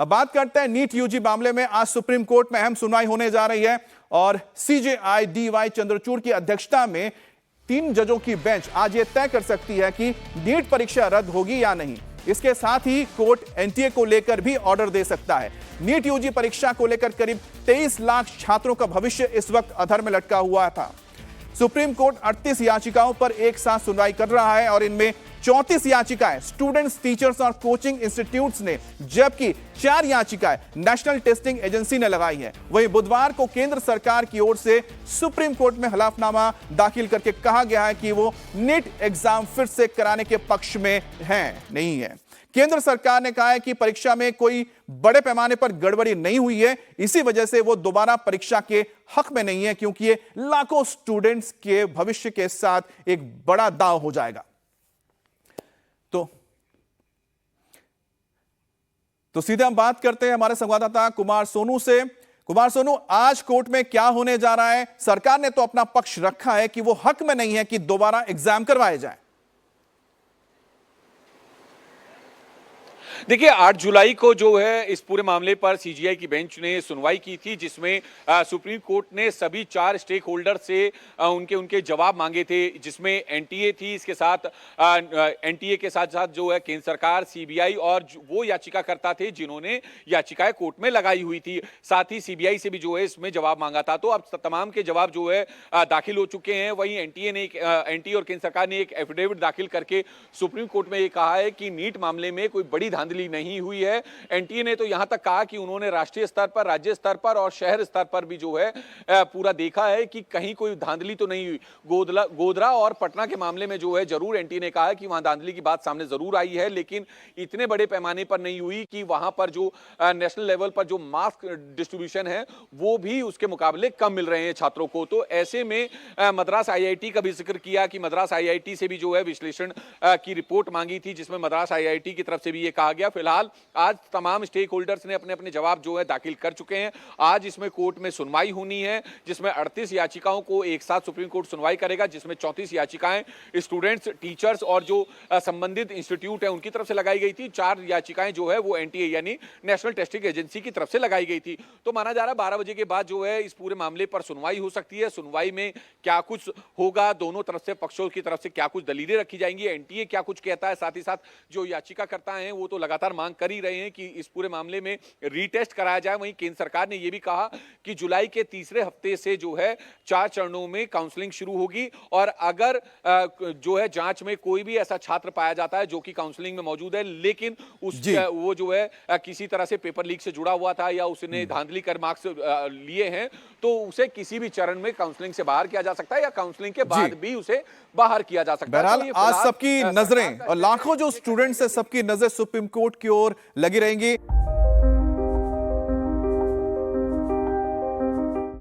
अब बात करते हैं नीट यूजी मामले में। आज सुप्रीम कोर्ट में अहम सुनवाई होने जा रही है और सीजेआई डीवाई चंद्रचूड़ की अध्यक्षता में 3 जजों की बेंच आज यह तय कर सकती है कि नीट परीक्षा रद्द होगी या नहीं। इसके साथ ही कोर्ट एनटीए को लेकर भी ऑर्डर दे सकता है। नीट यूजी परीक्षा को लेकर करीब 23 लाख छात्रों का भविष्य इस वक्त अधर में लटका हुआ था। सुप्रीम कोर्ट 38 याचिकाओं पर एक साथ सुनवाई कर रहा है और इनमें 34 याचिकाएं स्टूडेंट्स, टीचर्स और कोचिंग इंस्टीट्यूट्स ने, जबकि 4 याचिकाएं नेशनल टेस्टिंग एजेंसी ने लगाई है। वहीं बुधवार को केंद्र सरकार की ओर से सुप्रीम कोर्ट में हलफनामा दाखिल करके कहा गया है कि वो नीट एग्जाम फिर से कराने के पक्ष में नहीं है। केंद्र सरकार ने कहा है कि परीक्षा में कोई बड़े पैमाने पर गड़बड़ी नहीं हुई है, इसी वजह से वो दोबारा परीक्षा के हक में नहीं है, क्योंकि ये लाखों स्टूडेंट्स के भविष्य के साथ एक बड़ा दांव हो जाएगा। तो सीधे हम बात करते हैं हमारे संवाददाता कुमार सोनू से। कुमार सोनू, आज कोर्ट में क्या होने जा रहा है? सरकार ने तो अपना पक्ष रखा है कि वो हक में नहीं है कि दोबारा एग्जाम करवाए जाए। देखिए, 8 जुलाई को जो है इस पूरे मामले पर सीजीआई की बेंच ने सुनवाई की थी, जिसमें सुप्रीम कोर्ट ने सभी 4 स्टेक होल्डर से उनके जवाब मांगे थे, जिसमें एनटीए थी, इसके साथ एनटीए के साथ साथ जो है केंद्र सरकार, सीबीआई और वो याचिकाकर्ता थे जिन्होंने याचिकाएं कोर्ट में लगाई हुई थी। साथ ही सीबीआई से भी जो है इसमें जवाब मांगा था। तो अब तमाम के जवाब जो है दाखिल हो चुके हैं। वहीं एनटीए और केंद्र सरकार ने एक एफिडेविट दाखिल करके सुप्रीम कोर्ट में ये कहा है कि नीट मामले में कोई बड़ी धांधली नहीं हुई है। एनटीए ने तो यहां तक कहा कि उन्होंने राष्ट्रीय स्तर पर, राज्य स्तर पर और शहर स्तर पर भी जो है पूरा देखा है कि कहीं कोई धांधली तो नहीं हुई। गोधरा और पटना के मामले में जो है जरूर एनटीए ने कहा है कि वहां धांधली की बात सामने जरूर आई है, लेकिन इतने बड़े पैमाने पर नहीं हुई कि वहां पर जो नेशनल लेवल पर जो मास्क डिस्ट्रीब्यूशन है वो भी उसके मुकाबले कम मिल रहे हैं छात्रों को। तो ऐसे में मद्रास आईआईटी का भी जिक्र किया कि मद्रास आईआईटी से भी जो है विश्लेषण की रिपोर्ट मांगी थी, जिसमें मद्रास आईआईटी की तरफ से भी ये कहा गया। फिलहाल आज तमाम स्टेक होल्डर्स ने अपने अपने जवाब जो है दाखिल कर चुके हैं। आज इसमें कोर्ट में सुनवाई होनी है, जिसमें 38 याचिकाओं को एक साथ सुप्रीम कोर्ट सुनवाई करेगा, जिसमें 34 याचिकाएं स्टूडेंट्स, टीचर्स और जो संबंधित इंस्टीट्यूट है उनकी तरफ से लगाई गई थी। 4 याचिकाएं जो है वो एनटीए यानी नेशनल टेस्टिंग एजेंसी की तरफ से लगाई गई थी। तो माना जा रहा है 12 बजे के बाद जो है इस पूरे मामले पर सुनवाई हो सकती है। सुनवाई में क्या कुछ होगा, दोनों तरफ से, पक्षों की तरफ से क्या कुछ दलीलें रखी जाएंगी, एनटीए क्या कुछ कहता है, साथ ही साथ जो याचिकाकर्ता हैं वो तो लगातार मांग कर ही रहे हैं कि इस पूरे मामले में रीटेस्ट कराया जाए। वहीं केंद्र सरकार ने यह भी कहा कि जुलाई के तीसरे हफ्ते से जो है 4 चरणों में काउंसलिंग शुरू होगी और अगर जो है जांच में कोई भी ऐसा छात्र पाया जाता है जो कि काउंसलिंग में मौजूद है, लेकिन वो जो है किसी तरह से पेपर लीक से जुड़ा हुआ था या उसने धांधली कर मार्क्स लिए हैं, तो उसे किसी भी चरण में काउंसलिंग से बाहर किया जा सकता है या काउंसलिंग के बाद भी उसे बाहर किया जा सकता है। बहरहाल आज सबकी नजरें और लाखों जो स्टूडेंट्स है सबकी नजर सुप्रीम कोर्ट की ओर लगी रहेंगी।